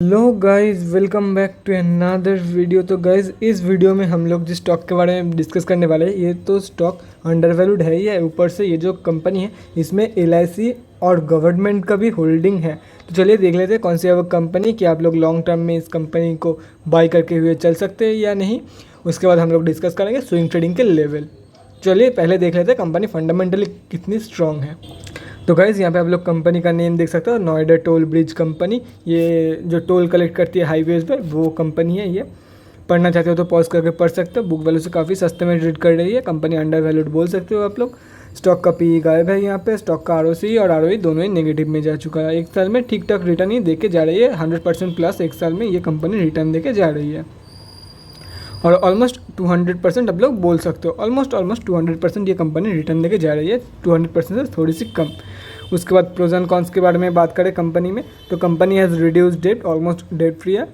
Hello guys, welcome back to another video. तो guys, इस video में हम लोग जिस स्टॉक के बारे में डिस्कस करने वाले हैं, ये तो स्टॉक अंडर वैल्यूड है ही है। ऊपर से ये जो कंपनी है इसमें LIC और गवर्नमेंट का भी होल्डिंग है। तो चलिए देख लेते हैं कौन सी है वो कंपनी कि आप लोग लॉन्ग टर्म में इस कंपनी को बाई करके हुए चल सकते हैं या नहीं। उसके बाद हम लोग डिस्कस करेंगे स्विंग ट्रेडिंग के लेवल। चलिए पहले देख लेते हैं कंपनी फंडामेंटली कितनी स्ट्रॉन्ग है। तो गाइज़, यहाँ पे आप लोग कंपनी का नेम देख सकते हो, नोएडा टोल ब्रिज कंपनी। ये जो टोल कलेक्ट करती है हाईवेज पर, वो कंपनी है। ये पढ़ना चाहते हो तो पॉज करके पढ़ सकते हो। बुक वैल्यू से काफ़ी सस्ते में ट्रेड कर रही है कंपनी, अंडर वैल्यूड बोल सकते हो आप लोग। स्टॉक का PE गायब है यहाँ पे। स्टॉक का ROC और ROE दोनों ही नेगेटिव में जा चुका है। एक साल में ठीक ठाक रिटर्न ही दे के जा रही है, 100% प्लस एक साल में ये कंपनी रिटर्न दे के जा रही है। और ऑलमोस्ट 200% आप लोग बोल सकते हो, ऑलमोस्ट 200% ये कंपनी रिटर्न देके जा रही है, 200% से थोड़ी सी कम। उसके बाद प्रोज एंड कॉन्स के बारे में बात करें कंपनी में, तो company has reduce debt, almost debt free है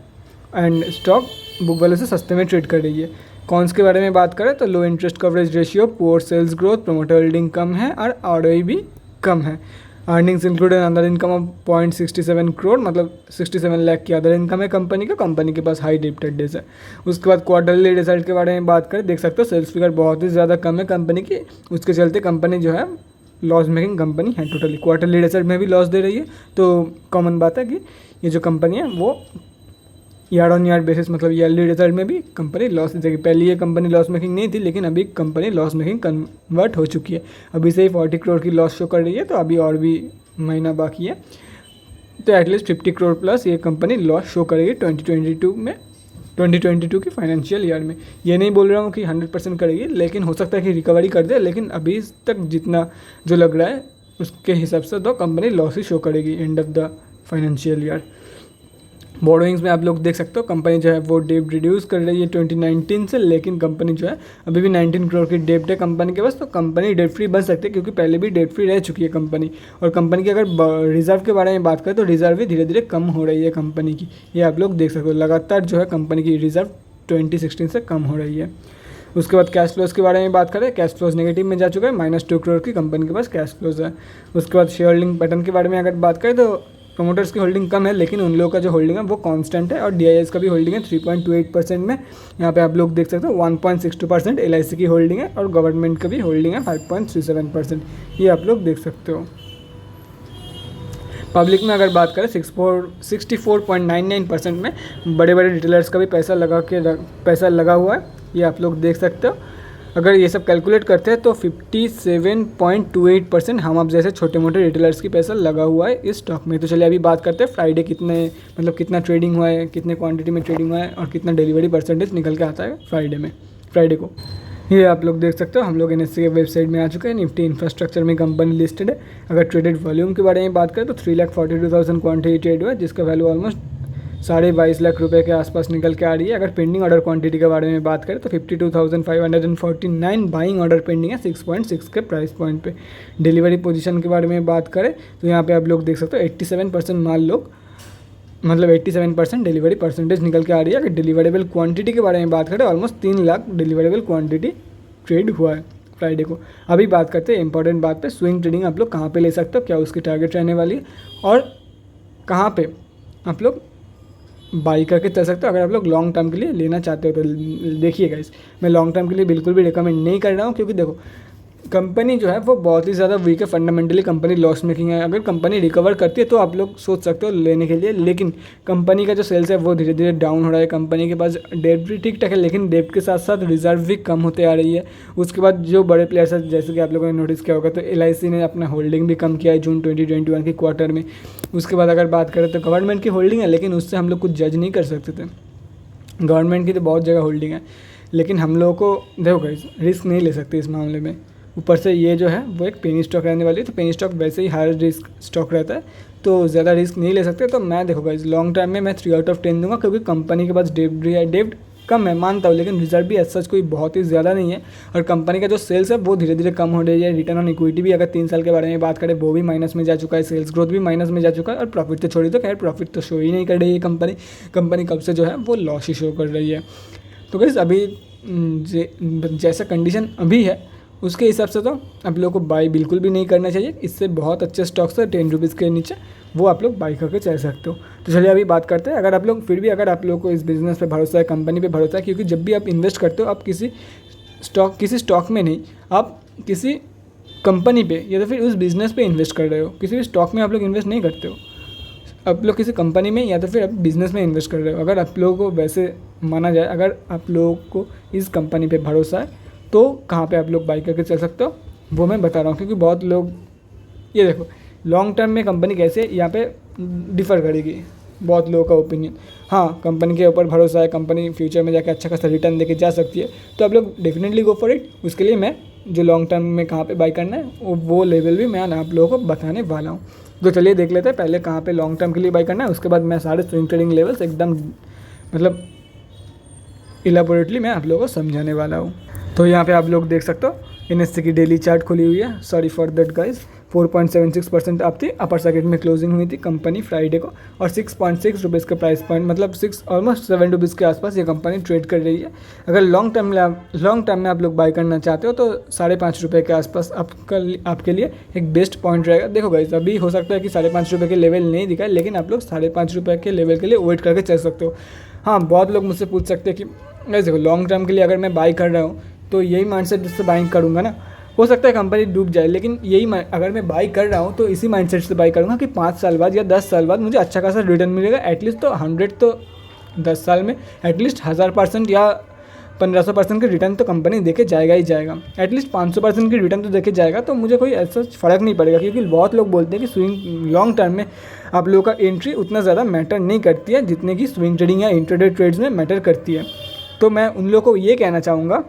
एंड स्टॉक बुक वैल्यू से सस्ते में ट्रेड कर रही है। कॉन्स के बारे में बात करें तो low interest coverage ratio, poor sales growth, promoter holding कम है और ROE भी कम है। Earnings included other income of 0.67 crore, मतलब 67 लाख की अदर इनकम है कंपनी का। कंपनी के पास हाई डेब्टेड डेज है। उसके बाद क्वार्टरली रिजल्ट के बारे में बात करें, देख सकते हो सेल्स फिगर बहुत ही ज़्यादा कम है कंपनी की। उसके चलते कंपनी जो है लॉस मेकिंग कंपनी है। टोटली क्वार्टरली रिजल्ट में भी लॉस दे रही है। तो कॉमन बात है कि ये जो कंपनी है वो ईयर ऑन ईयर बेसिस, मतलब ईयरली रिजल्ट में भी कंपनी लॉस देगी। पहले ये कंपनी लॉस मेकिंग नहीं थी, लेकिन अभी कंपनी लॉस मेकिंग कन्वर्ट हो चुकी है। अभी से ही 40 करोड़ की लॉस शो कर रही है, तो अभी और भी महीना बाकी है। तो एटलीस्ट 50 करोड़ प्लस ये कंपनी लॉस शो करेगी 2022 की फाइनेंशियल ईयर में। ये नहीं बोल रहा हूँ कि 100% करेगी, लेकिन हो सकता है कि रिकवरी कर दे। लेकिन अभी तक जितना जो लग रहा है उसके हिसाब से तो कंपनी लॉस ही शो करेगी end of the financial year. Borrowings में आप लोग देख सकते हो कंपनी जो है वो डेब्ट रिड्यूस कर रही है 2019 से, लेकिन कंपनी जो है अभी भी 19 करोड़ की डेब्ट है कंपनी के पास। तो कंपनी डेट फ्री बन सकती है, क्योंकि पहले भी डेट फ्री रह चुकी है कंपनी। और कंपनी की अगर रिजर्व के बारे में बात करें तो रिजर्व भी धीरे धीरे कम हो रही है कंपनी की। ये आप लोग देख सकते हो, लगातार जो है कंपनी की रिजर्व 2016 से कम हो रही है। उसके बाद कैश फ्लोज के बारे में बात करें, कैश फ्लोज नेगेटिव में जा चुका है, -2 करोड़ की कंपनी के पास कैश फ्लोज है। उसके बाद शेयर होल्डिंग पैटर्न के बारे में अगर बात करें तो प्रोमोटर्स की होल्डिंग कम है, लेकिन उन लोगों का जो होल्डिंग है वो कांस्टेंट है। और DIS का भी होल्डिंग है 3.28% में। यहाँ पे आप लोग देख सकते हो 1.62% LIC की होल्डिंग है और गवर्नमेंट का भी होल्डिंग है 5.37%। ये आप लोग देख सकते हो। पब्लिक में अगर बात करें 64.99% में बड़े बड़े रिटेलर्स का भी पैसा लगा हुआ है। ये आप लोग देख सकते हो। अगर ये सब कैलकुलेट करते हैं तो 57.28% हम आप जैसे छोटे मोटे रिटेलर्स की पैसा लगा हुआ है इस स्टॉक में। तो चलिए अभी बात करते हैं फ्राइडे कितना ट्रेडिंग हुआ है, कितने क्वांटिटी में ट्रेडिंग हुआ है और कितना डिलीवरी परसेंटेज निकल के आता है फ्राइडे को। ये आप लोग देख सकते हो। हम लोग NSE के वेबसाइट में आ चुके हैं। निफ्टी इंफ्रास्ट्रक्चर में कंपनी लिस्टेड है। अगर ट्रेडेड वॉल्यूम के बारे में बात करें तो 3,42,000 क्वांटिटी ट्रेड हुआ है, जिसका वैल्यू ऑलमोस्ट 22.5 लाख रुपए के आसपास निकल के आ रही है। अगर पेंडिंग ऑर्डर क्वांटिटी के बारे में बात करें तो 52,549 बाइंग ऑर्डर पेंडिंग है 6.6 के प्राइस पॉइंट पे। डिलीवरी पोजीशन के बारे में बात करें तो यहाँ पे आप लोग देख सकते हो 87% माल लोग, मतलब 87% डिलीवरी परसेंटेज निकल के आ रही है। अगर डिलीवरेबल क्वांटिटी के बारे में बात करें, almost 3 lakh deliverable quantity trade हुआ है फ्राइडे को। अभी बात करते हैं इंपॉर्टेंट बात पे, स्विंग ट्रेडिंग आप लोग कहाँ पे ले सकते हो, क्या उसकी टारगेट रहने वाली है और कहाँ पे आप लोग बाई करके चल सकते हो। अगर आप लोग लॉन्ग टर्म के लिए लेना चाहते हो तो देखिए गाइस, मैं लॉन्ग टर्म के लिए बिल्कुल भी रिकमेंड नहीं कर रहा हूँ, क्योंकि देखो कंपनी जो है वो बहुत ही ज़्यादा वीक है। फंडामेंटली कंपनी लॉस मेकिंग है। अगर कंपनी रिकवर करती है तो आप लोग सोच सकते हो लेने के लिए, लेकिन कंपनी का जो सेल्स है वो धीरे धीरे डाउन हो रहा है। कंपनी के पास डेब्ट भी ठीक ठाक है, लेकिन डेब्ट के साथ साथ रिजर्व भी कम होते आ रही है। उसके बाद जो बड़े प्लेयर्स हैं, जैसे कि आप लोगों ने नोटिस किया होगा, तो LIC ने अपना होल्डिंग भी कम किया है जून 2021 के क्वार्टर में। उसके बाद अगर बात करें तो गवर्नमेंट की होल्डिंग है, लेकिन उससे हम लोग कुछ जज नहीं कर सकते थे। गवर्नमेंट की तो बहुत जगह होल्डिंग है, लेकिन हम लोगों को देखो गाइस रिस्क नहीं ले सकते इस मामले में। ऊपर से ये जो है वो एक पेनी स्टॉक रहने वाली है, तो पेनी स्टॉक वैसे ही हाई रिस्क स्टॉक रहता है, तो ज़्यादा रिस्क नहीं ले सकते। तो मैं देखो गाइस लॉन्ग टर्म में मैं 3 आउट ऑफ 10 दूंगा, क्योंकि कंपनी के पास डेब्ट कम है मानता हूँ, लेकिन रिजर्व भी सच कोई बहुत ही ज़्यादा नहीं है। और कंपनी का जो सेल्स है वो धीरे धीरे कम हो रही है। रिटर्न ऑन इक्विटी भी अगर 3 साल के बारे में बात करें वो भी माइनस में जा चुका है, सेल्स ग्रोथ भी माइनस में जा चुका है, और प्रॉफिट तो छोड़ी, तो खैर प्रॉफिट तो शो ही नहीं कर रही है कंपनी कब से जो है वो लॉस ही शो कर रही है। तो गाइस अभी जैसा कंडीशन अभी है उसके हिसाब से तो आप लोगों को बाई बिल्कुल भी नहीं करना चाहिए। इससे बहुत अच्छे स्टॉक्स है 10 रुपीज़ के नीचे, वो आप लोग बाई करके चल सकते हो। तो चलिए अभी बात करते हैं, अगर आप लोग फिर भी अगर आप लोग को इस बिज़नेस पे भरोसा है, कंपनी पे भरोसा है, क्योंकि जब भी आप इन्वेस्ट करते हो आप किसी स्टॉक में नहीं, आप किसी कंपनी पे या तो फिर उस बिज़नेस पे इन्वेस्ट कर रहे हो। किसी भी स्टॉक में आप लोग इन्वेस्ट नहीं करते हो, आप लोग किसी कंपनी में या तो फिर आप बिज़नेस में इन्वेस्ट कर रहे हो। अगर आप लोगों को वैसे माना जाए, अगर आप लोगों को इस कंपनी पे भरोसा है तो कहाँ पे आप लोग बाई करके चल सकते हो वो मैं बता रहा हूँ। क्योंकि बहुत लोग, ये देखो लॉन्ग टर्म में कंपनी कैसे है यहाँ पे डिफ़र करेगी बहुत लोगों का ओपिनियन। हाँ, कंपनी के ऊपर भरोसा है, कंपनी फ्यूचर में जाके अच्छा खासा रिटर्न देके जा सकती है, तो आप लोग डेफिनेटली गो फॉर इट। उसके लिए मैं जो लॉन्ग टर्म में कहाँ पे बाई करना है वो लेवल भी मैं आप लोगों को बताने वाला हूँ। तो चलिए देख लेते हैं पहले कहाँ पे लॉन्ग टर्म के लिए बाई करना है, उसके बाद मैं सारे स्विंग ट्रेडिंग लेवल्स एकदम मतलब इलाबोरेटली मैं आप लोगों को समझाने वाला हूँ। तो यहाँ पे आप लोग देख सकते हो NSE की डेली चार्ट खुली हुई है। सॉरी फॉर दैट गाइज, 4.76% आप थी, अपर सर्किट में क्लोजिंग हुई थी कंपनी फ्राइडे को, और 6.6 रुपीज़ का प्राइस पॉइंट, मतलब 6 ऑलमोस्ट 7 रुपीज़ के आसपास ये कंपनी ट्रेड कर रही है। अगर लॉन्ग टर्म में आप लोग बाय करना चाहते हो तो 5.5 रुपये के आसपास आपके लिए एक बेस्ट पॉइंट रहेगा। देखो गाइज, अभी हो सकता है कि 5.5 रुपये के लेवल नहीं दिखाए, लेकिन आप लोग 5.5 रुपये के लेवल के लिए वेट करके चल सकते हो। हाँ, बहुत लोग मुझसे पूछ सकते हैं कि गाइज देखो लॉन्ग टर्म के लिए अगर मैं बाई कर रहा हूँ तो यही माइंडसेट जिससे बाइंग करूँगा ना, हो सकता है कंपनी डूब जाए, लेकिन यही अगर मैं बाई कर रहा हूँ तो इसी माइंडसेट से बाई करूँगा कि 5 साल बाद या 10 साल बाद मुझे अच्छा खासा रिटर्न मिलेगा। एटलीस्ट तो 100 तो 10 साल में एटलीस्ट 1000% या 1500% की रिटर्न तो कंपनी देके जाएगा ही जाएगा। एटलीस्ट 500% की रिटर्न तो देके जाएगा, तो मुझे कोई ऐसा फ़र्क नहीं पड़ेगा। क्योंकि बहुत लोग बोलते हैं कि स्विंग लॉन्ग टर्म में आप लोगों का एंट्री उतना ज़्यादा मैटर नहीं करती है जितने की स्विंग ट्रेडिंग या इंट्राडे ट्रेड्स में मैटर करती है। तो मैं उन लोगों को ये कहना चाहूँगा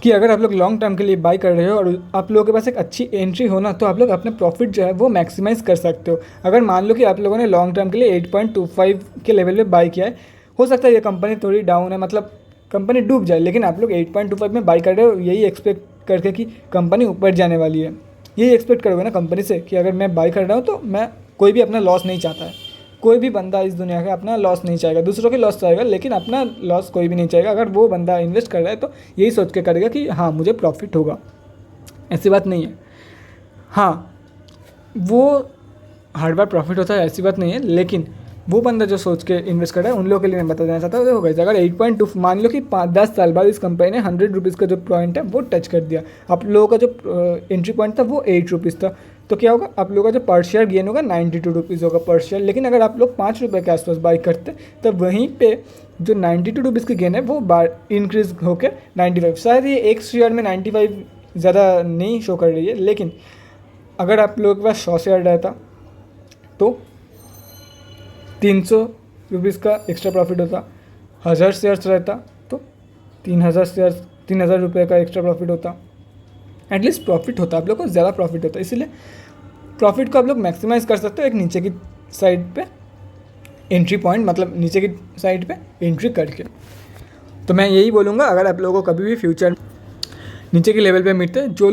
कि अगर आप लोग लॉन्ग टर्म के लिए बाई कर रहे हो और आप लोगों के पास एक अच्छी एंट्री हो ना, तो आप लोग अपने प्रॉफिट जो है वो मैक्सिमाइज़ कर सकते हो। अगर मान लो कि आप लोगों ने लॉन्ग टर्म के लिए 8.25 के लेवल पे बाई किया है, हो सकता है ये कंपनी थोड़ी डाउन है, मतलब कंपनी डूब जाए, लेकिन आप लोग 8.25 में बाई कर रहे हो यही एक्सपेक्ट करके कि कंपनी ऊपर जाने वाली है। यही एक्सपेक्ट करोगे ना कंपनी से कि अगर मैं बाई कर रहा हूँ तो मैं, कोई भी अपना लॉस नहीं चाहता है, कोई भी बंदा इस दुनिया का अपना लॉस नहीं चाहेगा, दूसरों के लॉस चाहेगा, लेकिन अपना लॉस कोई भी नहीं चाहेगा। अगर वो बंदा इन्वेस्ट कर रहा है तो यही सोच के करेगा कि हाँ मुझे प्रॉफिट होगा, ऐसी बात नहीं है। हाँ, वो हर बार प्रॉफिट होता है ऐसी बात नहीं है, लेकिन वो बंदा जो सोच के इन्वेस्ट कर रहा है उन लोगों के लिए मैं बता देना चाहता हूँ। देखो गाइस, अगर 8.2 मान लो कि 10 साल बाद इस कंपनी ने 100 रुपीज़ का जो पॉइंट है वो टच कर दिया, आप लोगों का जो एंट्री पॉइंट था वो 8 रुपीज़ था, तो क्या होगा, आप लोगों का जो पर शेयर गेन होगा 92 रुपीज़ होगा पर शेयर। लेकिन अगर आप लोग 5 रुपये के आसपास बाई करते तो वहीं पे जो 92 रुपीज़ की गेन है वो इंक्रीज़ होकर 95, शायद ये एक शेयर में 95 ज़्यादा नहीं शो कर रही है, लेकिन अगर आप लोगों के पास 100 शेयर रहता तो 300 रुपीज़ का एक्स्ट्रा प्रॉफिट होता, 1000 शेयर्स रहता तो 3000 रुपये का एक्स्ट्रा प्रॉफिट होता। एटलीस्ट प्रॉफिट होता, आप लोग को ज़्यादा प्रॉफिट होता। इसीलिए प्रॉफिट को आप लोग मैक्सिमाइज़ कर सकते हो एक नीचे की साइड पे एंट्री पॉइंट, मतलब नीचे की साइड पे एंट्री करके। तो मैं यही बोलूँगा, अगर आप लोगों को कभी भी फ्यूचर नीचे के लेवल पे मिलते हैं, जो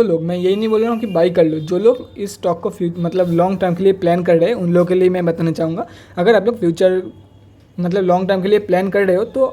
लोग मैं यही नहीं बोल रहा हूँ कि बाई कर लो, जो लोग इस स्टॉक को मतलब लॉन्ग टर्म के लिए प्लान कर रहे हैं उन लोगों के लिए मैं बताना चाहूँगा, अगर आप लोग फ्यूचर मतलब लॉन्ग टर्म के लिए प्लान कर रहे हो तो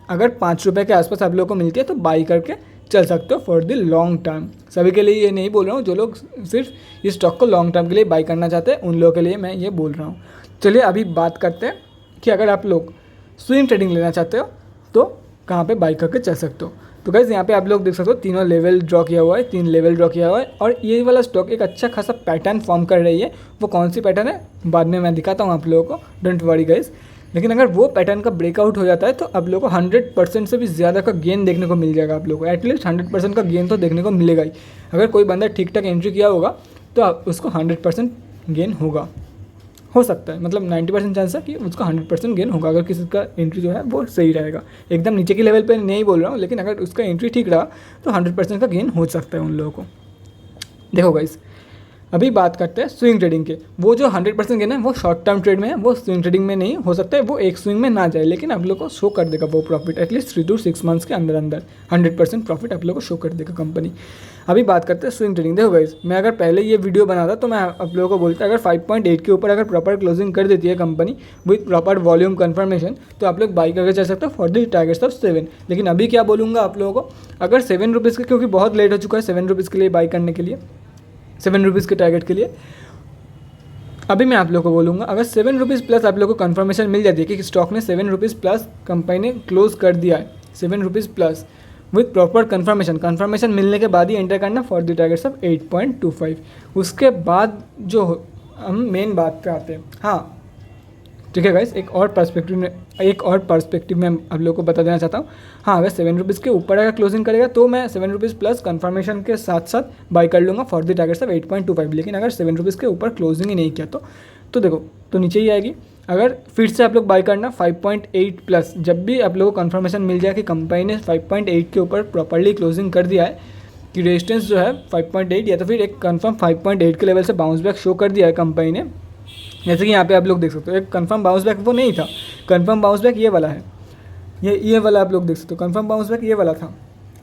अगर 5 रुपये के आसपास आप लोगों को मिलती है तो बाई करके चल सकते हो फॉर द लॉन्ग टर्म। सभी के लिए ये नहीं बोल रहा हूँ, जो लोग सिर्फ इस स्टॉक को लॉन्ग टर्म के लिए बाई करना चाहते हैं उन लोगों के लिए मैं ये बोल रहा हूँ। चलिए अभी बात करते हैं कि अगर आप लोग स्विंग ट्रेडिंग लेना चाहते हो तो कहाँ पे बाई करके चल सकते हो। तो गाइस यहाँ पे आप लोग देख सकते हो तीनों लेवल ड्रॉ किया हुआ है, 3 लेवल ड्रॉ किया हुआ है, और ये वाला स्टॉक एक अच्छा खासा पैटर्न फॉर्म कर रही है। वो कौन सी पैटर्न है बाद में मैं दिखाता हूँ आप लोगों को, डोंट वरी गाइस। लेकिन अगर वो पैटर्न का ब्रेकआउट हो जाता है तो आप लोगों को 100% से भी ज़्यादा का गेन देखने को मिल जाएगा। आप लोगों को एटलीस्ट 100% का गेन तो देखने को मिलेगा ही। अगर कोई बंदा ठीक ठाक एंट्री किया होगा तो आप उसको 100% गेन होगा, हो सकता है, मतलब 90% चांस है कि उसका 100% गेन होगा अगर किसी का एंट्री जो है वो सही रहेगा। एकदम नीचे के लेवल पे नहीं बोल रहा हूँ, लेकिन अगर उसका एंट्री ठीक रहा तो 100% का गेन हो सकता है उन लोगों को। देखो गाइस, अभी बात करते हैं स्विंग ट्रेडिंग के। वो जो 100% गेन है वो शॉर्ट टर्म ट्रेड में है, वो स्विंग ट्रेडिंग में नहीं हो सकता है, वो एक स्विंग में ना जाए, लेकिन आप लोग को शो कर देगा वो प्रॉफिट एटलीस्ट 3 to 6 मंथ्स के अंदर 100% प्रॉफिट आप लोग को शो कर देगा कंपनी। अभी बात करते हैं स्विंग ट्रेडिंग। देखो गाइस, मैं अगर पहले ये वीडियो बनाता तो मैं आप लोगों को बोलता अगर 5.8 के ऊपर अगर प्रॉपर क्लोजिंग कर देती है company with proper volume confirmation तो आप लोग बाई करके चल सकते हो फॉर द टारगेट्स ऑफ 7। लेकिन अभी क्या बोलूँगा आप लोगों को, अगर 7 रुपीज़ के, क्योंकि बहुत लेट हो चुका है 7 रुपीज़ के लिए बाई करने के लिए, 7 रुपीज़ के टारगेट के लिए, अभी मैं आप लोगों को बोलूँगा, अगर 7 रुपीज़ प्लस आप लोगों को कंफर्मेशन मिल जाती है कि स्टॉक ने 7 रुपीज़ प्लस कंपनी ने क्लोज कर दिया है, 7 rupees plus with proper confirmation मिलने के बाद ही एंटर करना फॉर द टारगेट्स ऑफ 8.25। उसके बाद जो हम मेन बात पे आते हैं, हाँ ठीक है गाइस, एक और पर्सपेक्टिव में आप लोगों को बता देना चाहता हूँ। हाँ, अगर 7 रुपीज़ के ऊपर अगर क्लोजिंग करेगा तो मैं 7 रुपीज़ प्लस कंफर्मेशन के साथ साथ बाई कर लूँगा फॉर द टारगेट्स ऑफ 8.25। लेकिन अगर 7 रुपीज़ के ऊपर क्लोजिंग ही नहीं किया तो देखो तो नीचे ही आएगी। अगर फिर से आप लोग बाई करना 5.8 प्लस, जब भी आप लोगों को कंफर्मेशन मिल जाए कि कंपनी ने 5.8 के ऊपर प्रॉपरली क्लोजिंग कर दिया है, कि रेजिस्टेंस जो है 5.8 या तो फिर एक कंफर्म 5.8 के लेवल से बाउंस बैक शो कर दिया है कंपनी ने, जैसे कि यहाँ पे आप लोग देख सकते हो एक कंफर्म बाउंस बैक वो नहीं था, कंफर्म बाउंस बैक ये वाला है, ये वाला आप लोग देख सकते हो, कंफर्म बाउंस बैक ये वाला था।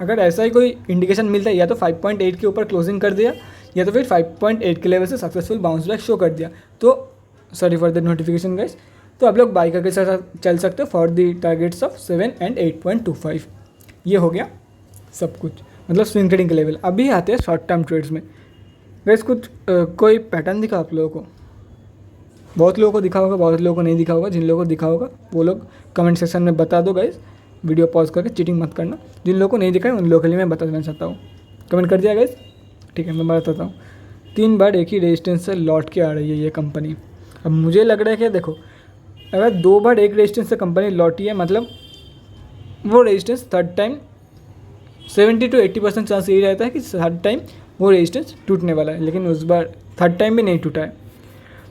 अगर ऐसा ही कोई इंडिकेशन मिलता है या तो 5.8 के ऊपर क्लोजिंग कर दिया या तो फिर 5.8 के लेवल से सक्सेसफुल बाउंस बैक शो कर दिया, तो sorry for the notification guys, तो आप लोग बाई करके साथ चल सकते हो for the targets of 7 and 8.25। ये हो गया सब कुछ, मतलब स्विंग ट्रेडिंग के लेवल। अभी आते हैं शॉर्ट टर्म ट्रेड्स में। गाइस कुछ कोई पैटर्न दिखा आप लोगों को? बहुत लोगों को दिखा होगा, बहुत लोगों को नहीं दिखा होगा। जिन लोगों को दिखा होगा वो लोग कमेंट सेक्शन में बता दो गाइस, वीडियो पॉज करके चीटिंग मत करना। जिन लोगों को नहीं दिखा है उन लोगों के लिए मैं बता देना चाहता हूँ। कमेंट कर दिया गाइस, ठीक है मैं बताता हूँ। 3 बार एक ही रेजिस्टेंस से लौट के आ रही है ये कंपनी। अब मुझे लग रहा है कि देखो, अगर 2 बार एक रेजिस्टेंस से कंपनी लौटी है, मतलब वो resistance third time 70 to 80% chance यही रहता है कि थर्ड टाइम वो रेजिस्टेंस टूटने वाला है, लेकिन उस बार थर्ड टाइम भी नहीं टूटा है।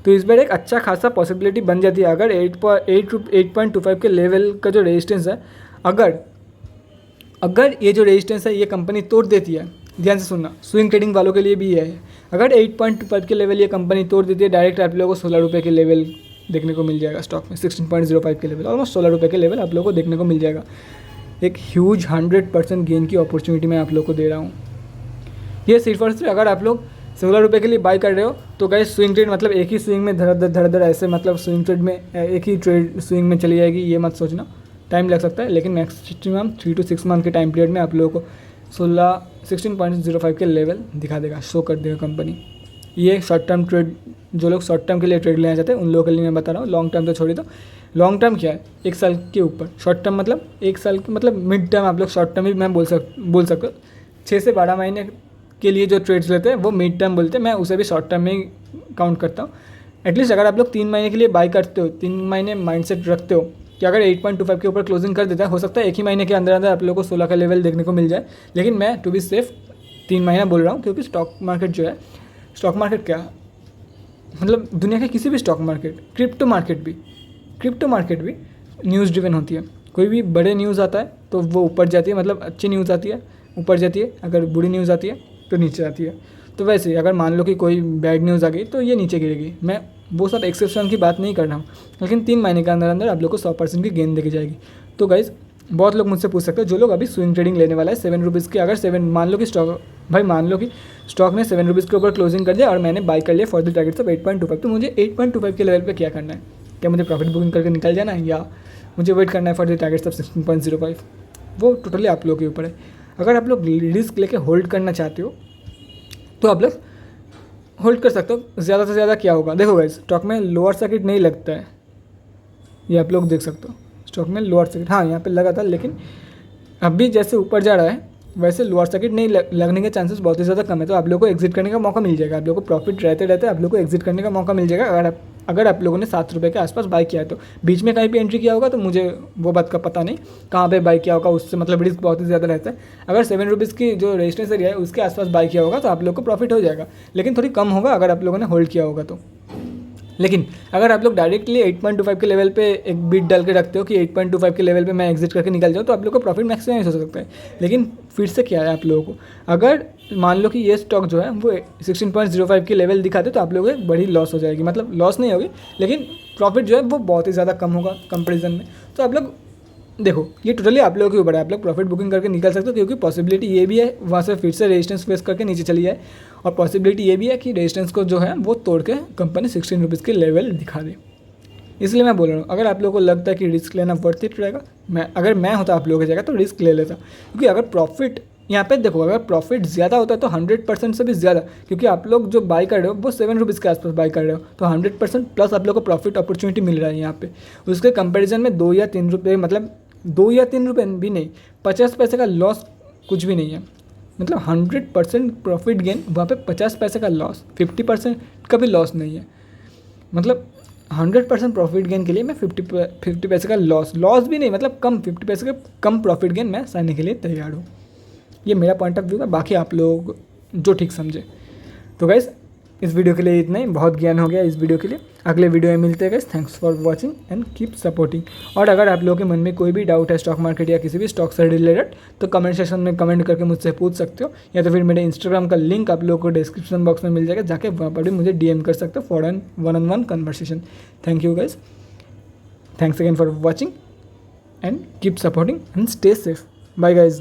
तो इस बार एक अच्छा खासा पॉसिबिलिटी बन जाती है। अगर 8.25 के लेवल का जो रेजिस्टेंस है, अगर ये जो रेजिस्टेंस है ये कंपनी तोड़ देती है, ध्यान से सुनना, स्विंग ट्रेडिंग वालों के लिए भी ये है, अगर 8.25 के लेवल ये कंपनी तोड़ देती है, डायरेक्ट आप लोगों को 16 रुपये के लेवल देखने को मिल जाएगा स्टॉक में, 16.05 के लेवल, ऑलमोस्ट 16 रुपये के लेवल आप लोगों को देखने को मिल जाएगा। एक ह्यूज 100% गेन की अपॉर्चुनिटी मैं आप लोग को दे रहा हूँ। ये सिर्फ और सिर्फ अगर आप लोग 16 रुपये के लिए बाई कर रहे हो तो गाइस स्विंग ट्रेड मतलब एक ही स्विंग में धड़ ऐसे, मतलब स्विंग ट्रेड में एक ही ट्रेड स्विंग में चली जाएगी, ये मत सोचना, टाइम लग सकता है। लेकिन मैक्सिमम 3 to 6 मंथ के टाइम पीरियड में आप लोगों को 16.05 के लेवल दिखा देगा, शो कर देगा कंपनी। ये शॉर्ट टर्म ट्रेड, जो लोग शॉर्ट टर्म के लिए ट्रेड लेना चाहते हैं उन लोगों के लिए मैं बता रहा हूँ। लॉन्ग टर्म तो छोड़ी दो, लॉन्ग टर्म क्या है, 1 साल के ऊपर। शॉर्ट टर्म मतलब 1 साल के, मतलब मिड टर्म आप लोग शॉर्ट टर्म भी मैं बोल सकते हो। 6 से 12 महीने के लिए जो ट्रेड्स लेते हैं वो मिड टर्म बोलते हैं, मैं उसे भी शॉर्ट टर्म में ही काउंट करता हूँ। एटलीस्ट अगर आप लोग 3 महीने के लिए बाई करते हो, 3 महीने माइंडसेट रखते हो कि अगर 8.25 के ऊपर क्लोजिंग कर देता है, हो सकता है एक ही महीने के अंदर आप लोगों को 16 का लेवल देखने को मिल जाए। लेकिन मैं टू बी सेफ 3 महीना बोल रहा हूँ, क्योंकि स्टॉक मार्केट जो है, स्टॉक मार्केट क्या मतलब दुनिया के किसी भी स्टॉक मार्केट, क्रिप्टो मार्केट भी न्यूज़ ड्रिवन होती है। कोई भी बड़े न्यूज़ आता है तो वो ऊपर जाती है, मतलब अच्छी न्यूज़ आती है ऊपर जाती है, अगर बुरी न्यूज़ आती है तो नीचे आती है। तो वैसे अगर मान लो कि कोई बैड न्यूज़ आ गई तो ये नीचे गिरेगी। मैं वो सब एक्सेप्शन की बात नहीं कर रहा हूँ, लेकिन 3 महीने के अंदर आप लोग को 100% की गेन देखी जाएगी। तो गाइज़ बहुत लोग मुझसे पूछ सकते हो, जो लोग अभी स्विंग ट्रेडिंग लेने वाला है 7 रुपीज़ के, अगर मान लो कि स्टॉक ने 7 रुपीज़ के ऊपर क्लोजिंग कर दिया और मैंने बाई कर लिया फॉर द टारगेट्स ऑफ 8.25, तो मुझे 8.25 के लेवल पे क्या करना है? क्या मुझे प्रॉफिट बुकिंग करके निकल जाना है या मुझे वेट करना है फॉर द टारगेट्स ऑफ 16.05? वो टोटली आप लोगों के ऊपर है। अगर आप लोग रिस्क लेके होल्ड करना चाहते हो तो आप लोग होल्ड कर सकते हो। ज़्यादा से ज़्यादा क्या होगा, देखो गाइस, स्टॉक में लोअर सर्किट नहीं लगता है, ये आप लोग देख सकते हो। स्टॉक में लोअर सर्किट हाँ यहाँ पे लगा था, लेकिन अभी जैसे ऊपर जा रहा है वैसे लोअर सर्किट नहीं लगने के चांसेस बहुत ही ज़्यादा कम है। तो आप लोगों को एग्जिट करने का मौका मिल जाएगा, आप लोगों को प्रॉफिट रहते आप लोगों को एग्जिट करने का मौका मिल जाएगा। अगर आप लोगों ने 7 रुपये के आसपास बाई किया है तो बीच में कहीं भी एंट्री किया होगा तो मुझे वो बात का पता नहीं कहाँ पे बाई किया होगा, उससे मतलब रिस्क बहुत ही ज़्यादा रहता है। अगर 7 रुपीज़ की जो रेजिस्टेंस एरिया है उसके आसपास बाई किया होगा तो आप लोग को प्रॉफिट हो जाएगा, लेकिन थोड़ी कम होगा अगर आप लोगों ने होल्ड किया होगा तो। लेकिन अगर आप लोग डायरेक्टली 8.25 के लेवल पे एक बिट डाल के रखते हो कि 8.25 के लेवल पे मैं एग्जिट करके निकल जाऊँ, तो आप लोग को प्रॉफिट मैक्सिमाइज हो सकता है। लेकिन फिर से क्या है आप लोगों को, अगर मान लो कि ये स्टॉक जो है वो 16.05 की लेवल दिखाते तो आप लोगों को बड़ी लॉस हो जाएगी, मतलब लॉस नहीं होगी लेकिन प्रॉफिट जो है वो बहुत ही ज़्यादा कम होगा कंपेरिजन में। तो आप लोग देखो, ये टोटली आप लोगों के ऊपर है, आप लोग प्रॉफिट बुकिंग करके निकल सकते हो, क्योंकि पॉसिबिलिटी ये भी है वहाँ से फिर से रेजिस्टेंस फेस करके नीचे चली जाए, और पॉसिबिलिटी ये भी है कि रेजिस्टेंस को जो है वो तोड़ के कंपनी 16 रुपीज़ के लेवल दिखा दे। इसलिए मैं बोल रहा हूँ, अगर आप लोगों को लगता है कि रिस्क लेना वर्थ इट रहेगा, अगर मैं होता आप लोगों की जगह तो रिस्क ले लेता, क्योंकि अगर प्रॉफिट यहाँ पे देखो अगर प्रॉफिट ज़्यादा होता है तो 100% से भी ज़्यादा, क्योंकि आप लोग जो बाई कर रहे हो वो 7 रुपीज़ के आसपास बाई कर रहे हो, तो 100% प्लस आप लोग को प्रॉफिट अपॉर्चुनिटी मिल रहा है यहाँ पे। उसके कंपैरिजन में 2 या 3 रुपये, मतलब 2 या 3 रुपये भी नहीं, 50 पैसे का लॉस कुछ भी नहीं है। मतलब 100% प्रॉफिट गेन, वहाँ पे 50 पैसे का लॉस, 50% का भी लॉस नहीं है। मतलब 100% प्रॉफिट गेन के लिए मैं 50 पैसे का लॉस भी नहीं, मतलब कम 50 पैसे का कम प्रॉफिट गेन मैं सहने के लिए तैयार हूँ। ये मेरा पॉइंट ऑफ व्यू था, बाकी आप लोग जो ठीक समझे। तो गाइस इस वीडियो के लिए इतना ही, बहुत ज्ञान हो गया इस वीडियो के लिए। अगले वीडियो में मिलते हैं guys, thanks for watching and keep supporting. और अगर आप लोगों के मन में कोई भी डाउट है स्टॉक मार्केट या किसी भी स्टॉक से रिलेटेड, तो कमेंट सेक्शन में कमेंट करके मुझसे पूछ सकते हो, या तो फिर मेरे इंस्टाग्राम का लिंक आप लोगों को डिस्क्रिप्शन बॉक्स में मिल जाएगा, जाके वहाँ पर भी मुझे DM कर सकते हो for an 1-on-1 conversation. Thank you guys, thanks again for watching and keep supporting and stay safe. Bye guys.